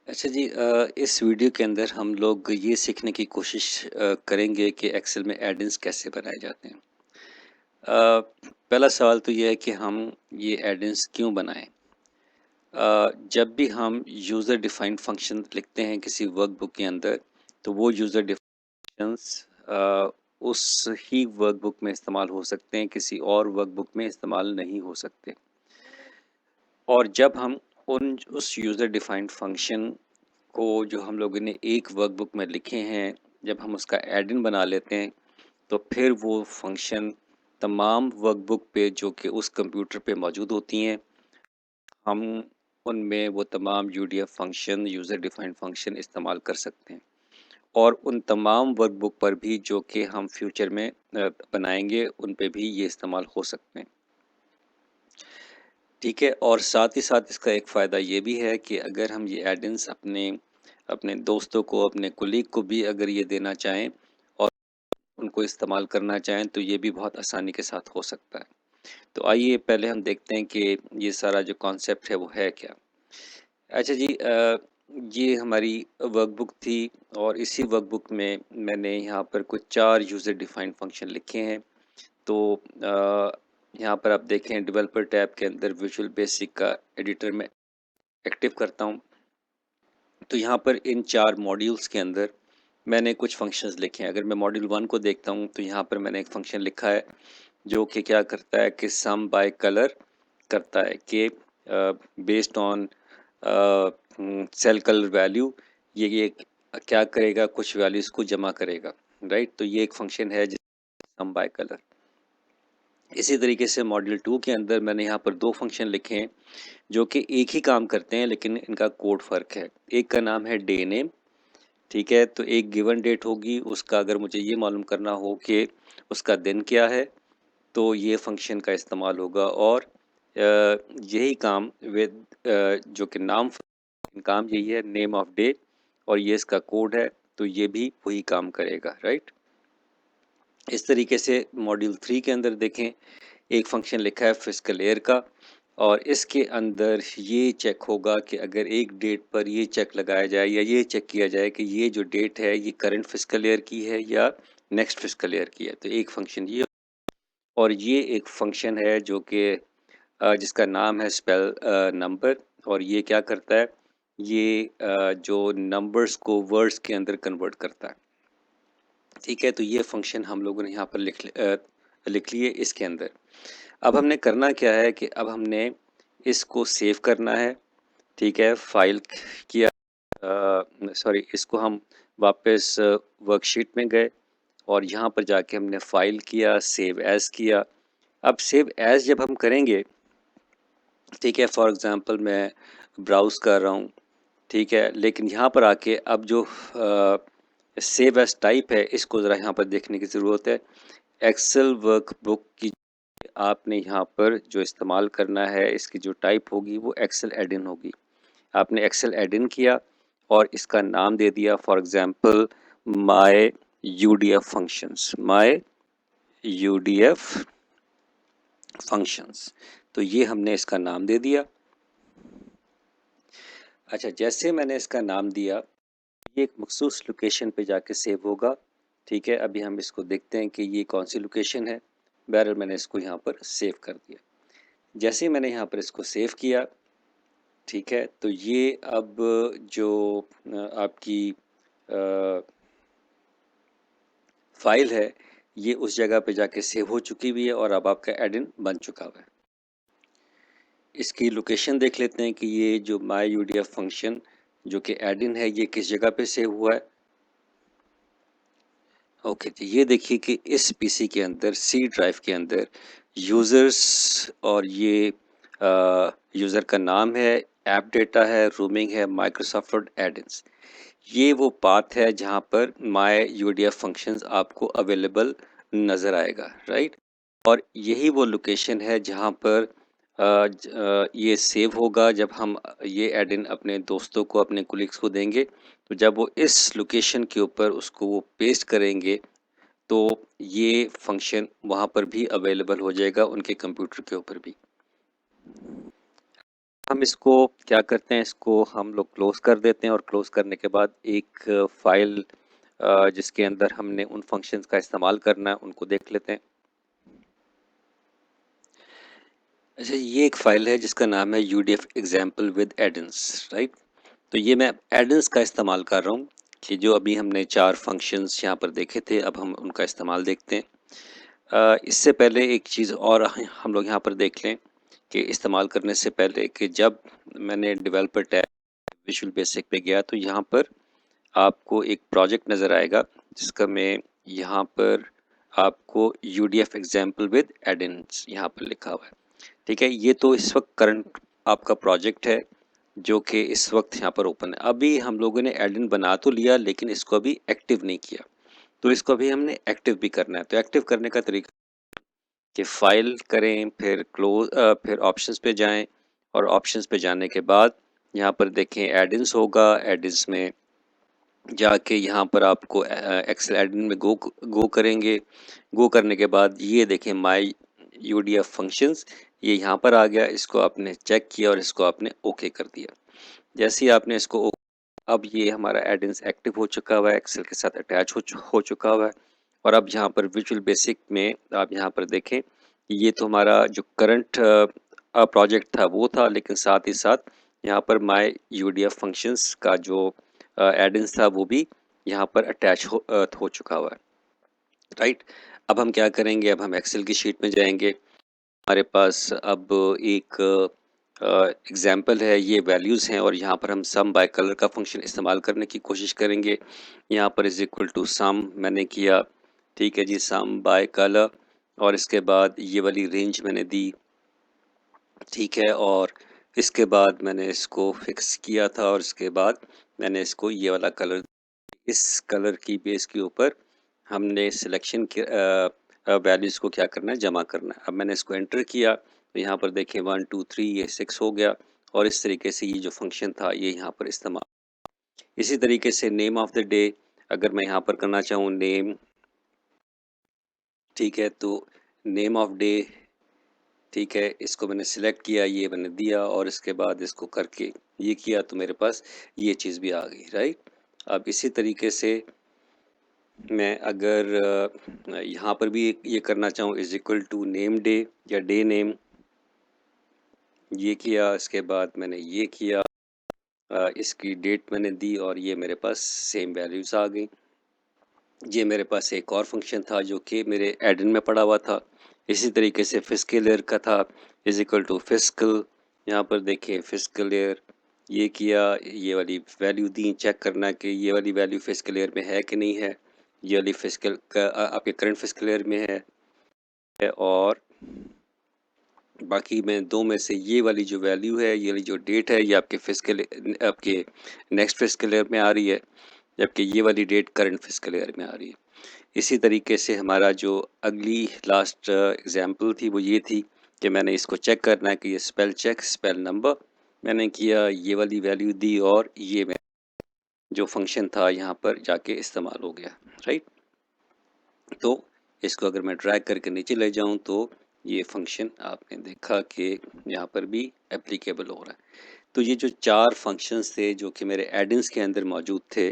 अच्छा जी, इस वीडियो के अंदर हम लोग ये सीखने की कोशिश करेंगे कि एक्सेल में एडिन्स कैसे बनाए जाते हैं। पहला सवाल तो ये है कि हम ये एडिन्स क्यों बनाएं। जब भी हम यूज़र डिफाइंड फंक्शन लिखते हैं किसी वर्कबुक के अंदर, तो वो यूज़र डिफाइंस उस ही वर्कबुक में इस्तेमाल हो सकते हैं, किसी और वर्कबुक में इस्तेमाल नहीं हो सकते। और जब हम उस यूज़र डिफाइंड फंक्शन को जो हम लोगों ने एक वर्कबुक में लिखे हैं, जब हम उसका एड इन बना लेते हैं, तो फिर वो फंक्शन तमाम वर्कबुक पे जो कि उस कंप्यूटर पे मौजूद होती हैं, हम उनमें वो तमाम UDF function, user defined function इस्तेमाल कर सकते हैं। और उन तमाम वर्कबुक पर भी जो कि हम फ्यूचर में बनाएंगे, उन पे भी ये इस्तेमाल हो सकते हैं। ठीक है, और साथ ही साथ इसका एक फ़ायदा ये भी है कि अगर हम ये एड-इन्स अपने अपने दोस्तों को, अपने कोलीग को भी अगर ये देना चाहें और उनको इस्तेमाल करना चाहें, तो ये भी बहुत आसानी के साथ हो सकता है। तो आइए पहले हम देखते हैं कि ये सारा जो कॉन्सेप्ट है वो है क्या। अच्छा जी, ये हमारी वर्कबुक थी और इसी वर्कबुक में मैंने यहाँ पर कुछ 4 यूज़र डिफाइंड फंक्शन लिखे हैं। तो यहाँ पर आप देखें, डेवलपर टैब के अंदर विजुअल बेसिक का एडिटर में एक्टिव करता हूँ, तो यहाँ पर इन 4 मॉड्यूल्स के अंदर मैंने कुछ फंक्शंस लिखे हैं। अगर मैं मॉड्यूल 1 को देखता हूँ, तो यहाँ पर मैंने एक फंक्शन लिखा है जो कि क्या करता है कि सम बाय कलर करता है कि based on sale colour value ये क्या करेगा, कुछ वैल्यूज़ को जमा करेगा, राइट। तो ये एक फंक्शन है सम बाय कलर। इसी तरीके से मॉड्यूल 2 के अंदर मैंने यहाँ पर 2 फंक्शन लिखे हैं जो कि एक ही काम करते हैं, लेकिन इनका कोड फ़र्क है। एक का नाम है डे नेम, ठीक है। तो एक गिवन डेट होगी, उसका अगर मुझे ये मालूम करना हो कि उसका दिन क्या है, तो ये फंक्शन का इस्तेमाल होगा। और यही काम विद जो कि काम यही है, नेम ऑफ डे, और ये इसका कोड है, तो ये भी वही काम करेगा, राइट। इस तरीके से मॉड्यूल 3 के अंदर देखें, एक फंक्शन लिखा है फिस्कल ईयर का, और इसके अंदर ये चेक होगा कि अगर एक डेट पर ये चेक लगाया जाए या ये चेक किया जाए कि ये जो डेट है ये करंट फिस्कल ईयर की है या नेक्स्ट फिस्कल ईयर की है, तो एक फंक्शन ये। और ये एक फंक्शन है जो कि जिसका नाम है स्पेल नंबर, और ये क्या करता है, ये जो नंबर्स को वर्ड्स के अंदर कन्वर्ट करता है। ठीक है, तो ये फंक्शन हम लोगों ने यहाँ पर लिख लिए इसके अंदर। अब हमने करना क्या है कि अब हमने इसको सेव करना है, ठीक है। फाइल किया, सॉरी, इसको हम वापस वर्कशीट में गए और यहाँ पर जाके हमने फाइल किया, सेव एज़ किया। अब सेव एज़ जब हम करेंगे, ठीक है, फॉर एग्ज़ाम्पल मैं ब्राउज़ कर रहा हूँ, ठीक है, लेकिन यहाँ पर आके अब जो सेव एज़ टाइप है, इसको ज़रा यहाँ पर देखने की ज़रूरत है। एक्सेल वर्कबुक की आपने यहाँ पर जो इस्तेमाल करना है, इसकी जो टाइप होगी वो एक्सेल एड इन होगी। आपने एक्सेल एड इन किया और इसका नाम दे दिया, for example my UDF functions, my UDF functions. तो ये हमने इसका नाम दे दिया। अच्छा, जैसे मैंने इसका नाम दिया, ये एक मखसूस लोकेशन पे जाके सेव होगा, ठीक है। अभी हम इसको देखते हैं कि ये कौन सी लोकेशन है। बहरहाल मैंने इसको यहाँ पर सेव कर दिया। जैसे ही मैंने यहाँ पर इसको सेव किया, ठीक है, तो ये अब जो आपकी फाइल है, ये उस जगह पे जाके सेव हो चुकी हुई है और अब आपका एड इन बन चुका हुआ है। इसकी लोकेशन देख लेते हैं कि ये जो माय यूडीएफ फंक्शन जो कि एड इन है, ये किस जगह पे सेव हुआ है। ओके, तो ये देखिए कि इस पीसी के अंदर, सी ड्राइव के अंदर यूज़र्स, और ये यूज़र का नाम है, ऐप डेटा है, रूमिंग है, माइक्रोसॉफ्ट वर्ड एड-इन्स। ये वो पाथ है जहाँ पर माय यूडीएफ फंक्शंस आपको अवेलेबल नज़र आएगा, राइट। और यही वो लोकेशन है जहाँ पर ये सेव होगा जब हम ये एड इन अपने दोस्तों को, अपने कोलिग्स को देंगे। तो जब वो इस लोकेशन के ऊपर उसको वो पेस्ट करेंगे, तो ये फंक्शन वहाँ पर भी अवेलेबल हो जाएगा, उनके कंप्यूटर के ऊपर भी। हम इसको क्या करते हैं, इसको हम लोग क्लोज़ कर देते हैं और क्लोज़ करने के बाद एक फ़ाइल जिसके अंदर हमने उन फंक्शंस का इस्तेमाल करना है उनको देख लेते हैं। अच्छा, ये एक फ़ाइल है जिसका नाम है यूडीएफ एग्जाम्पल विद एडेंस, राइट। तो ये मैं एडेंस का इस्तेमाल कर रहा हूँ कि जो अभी हमने 4 फंक्शंस यहाँ पर देखे थे, अब हम उनका इस्तेमाल देखते हैं। इससे पहले एक चीज़ और हम लोग यहाँ पर देख लें कि इस्तेमाल करने से पहले कि जब मैंने डेवलपर टैब विजुअल बेसिक पे गया तो यहाँ पर आपको एक प्रोजेक्ट नज़र आएगा जिसका मैं यहाँ पर आपको यूडीएफ एग्जाम्पल विद एडेंस यहाँ पर लिखा हुआ है। ठीक है, ये तो इस वक्त करंट आपका प्रोजेक्ट है जो कि इस वक्त यहाँ पर ओपन है। अभी हम लोगों ने एडन बना तो लिया लेकिन इसको अभी एक्टिव नहीं किया, तो इसको अभी हमने एक्टिव भी करना है। तो एक्टिव करने का तरीका कि फाइल करें, फिर फिर ऑप्शंस पे जाएं और ऑप्शंस पे जाने के बाद यहाँ पर देखें एडिन्स होगा। एडिन्स में जाके यहाँ पर आपको एक्सेल एडमिन में गो करेंगे। गो करने के बाद ये देखें माय यूडीएफ फंक्शंस, ये यहाँ पर आ गया। इसको आपने चेक किया और इसको आपने ओके कर दिया। जैसे ही आपने इसको अब ये हमारा एडिन्स एक्टिव हो चुका हुआ है, एक्सेल के साथ अटैच हो चुका हुआ है। और अब यहाँ पर विजुअल बेसिक में आप यहाँ पर देखें, ये तो हमारा जो करंट प्रोजेक्ट था वो था, लेकिन साथ ही साथ यहाँ पर माय यूडीएफ फंक्शंस का जो एडिन्स था वो भी यहाँ पर अटैच हो चुका हुआ है, राइट। अब हम क्या करेंगे, अब हम एक्सेल की शीट में जाएंगे। हमारे पास अब एक एग्जाम्पल है, ये वैल्यूज़ हैं और यहाँ पर हम सम बाय कलर का फंक्शन इस्तेमाल करने की कोशिश करेंगे। यहाँ पर इज़ इक्वल टू सम मैंने किया, ठीक है जी, सम बाय कलर, और इसके बाद ये वाली रेंज मैंने दी, ठीक है। और इसके बाद मैंने इसको फिक्स किया था और इसके बाद मैंने इसको ये वाला कलर, इस कलर की बेस के ऊपर हमने सिलेक्शन के वैल्यूज़ को क्या करना है, जमा करना है। अब मैंने इसको एंटर किया तो यहाँ पर देखें 1 2 3 ये 6 हो गया और इस तरीके से ये जो फंक्शन था ये यहाँ पर इस्तेमाल। इसी तरीके से नेम ऑफ द डे अगर मैं यहाँ पर करना चाहूँ नेम, ठीक है, तो नेम ऑफ डे, ठीक है, इसको मैंने सिलेक्ट किया, ये मैंने दिया और इसके बाद इसको करके ये किया तो मेरे पास ये चीज़ भी आ गई, राइट। अब इसी तरीके से मैं अगर यहाँ पर भी ये करना चाहूँ is equal to name day या डे नेम, ये किया, इसके बाद मैंने ये किया, इसकी डेट मैंने दी और ये मेरे पास सेम वैल्यूज़ आ गई। ये मेरे पास एक और फंक्शन था जो कि मेरे एडन में पड़ा हुआ था। इसी तरीके से फिस्कल ईयर का था, इज इक्वल टू फिस्कल, यहाँ पर देखिए फिस्कल ईयर, ये किया, ये वाली वैल्यू दी, चेक करना कि ये वाली वैल्यू फिस्कल ईयर में है कि नहीं है। ये वाली फिस्कल का आपके करंट फिस्कल ईयर में है और बाकी में दो में से ये वाली जो वैल्यू है, ये वाली जो डेट है, ये आपके नेक्स्ट फिस्कल ईयर में आ रही है, जबकि ये वाली डेट करंट फिस्कल ईयर में आ रही है। इसी तरीके से हमारा जो अगली लास्ट एग्जांपल थी वो ये थी कि मैंने इसको चेक करना है कि ये स्पेल चेक स्पेल नंबर मैंने किया, ये वाली वैल्यू दी और ये मैं जो फंक्शन था यहाँ पर जाके इस्तेमाल हो गया, राइट। तो इसको अगर मैं ड्रैग करके नीचे ले जाऊँ तो ये फंक्शन आपने देखा कि यहाँ पर भी एप्लीकेबल हो रहा है। तो ये जो 4 फंक्शंस थे जो कि मेरे एडिन्स के अंदर मौजूद थे,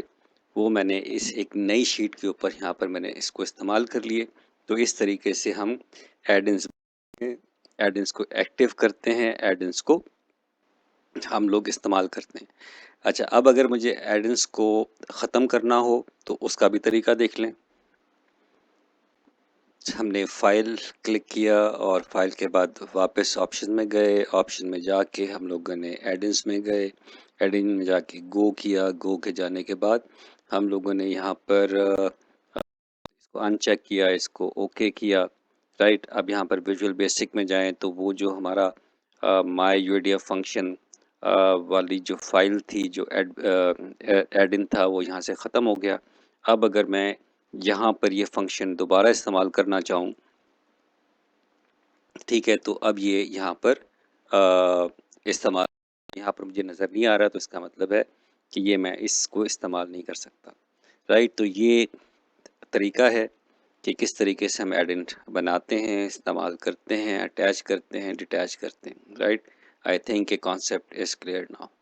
वो मैंने इस एक नई शीट के ऊपर यहाँ पर मैंने इसको इस्तेमाल कर लिए। तो इस तरीके से हम एडिन्स एडिन्स को एक्टिव करते हैं, एडिन्स को हम लोग इस्तेमाल करते हैं। अच्छा, अब अगर मुझे एडिन्स को ख़त्म करना हो तो उसका भी तरीका देख लें। हमने फ़ाइल क्लिक किया और फाइल के बाद वापस ऑप्शन में गए, ऑप्शन में जाके हम लोगों ने एडिन्स में गए, एडिन में जाके गो किया, गो के जाने के बाद हम लोगों ने यहाँ पर इसको अनचेक किया, इसको ओके किया, राइट। अब यहाँ पर विजुअल बेसिक में जाएं तो वो जो हमारा माय यूडीएफ फंक्शन वाली जो फाइल थी, जो एडिन था, वो यहाँ से ख़त्म हो गया। अब अगर मैं यहाँ पर ये फंक्शन दोबारा इस्तेमाल करना चाहूँ, ठीक है, तो अब ये यहाँ पर इस्तेमाल यहाँ पर मुझे नज़र नहीं आ रहा, तो इसका मतलब है कि ये मैं इसको इस्तेमाल नहीं कर सकता, राइट। तो ये तरीका है कि किस तरीके से हम एडिट बनाते हैं, इस्तेमाल करते हैं, अटैच करते हैं, डिटैच करते हैं, right. I think a concept is clear now.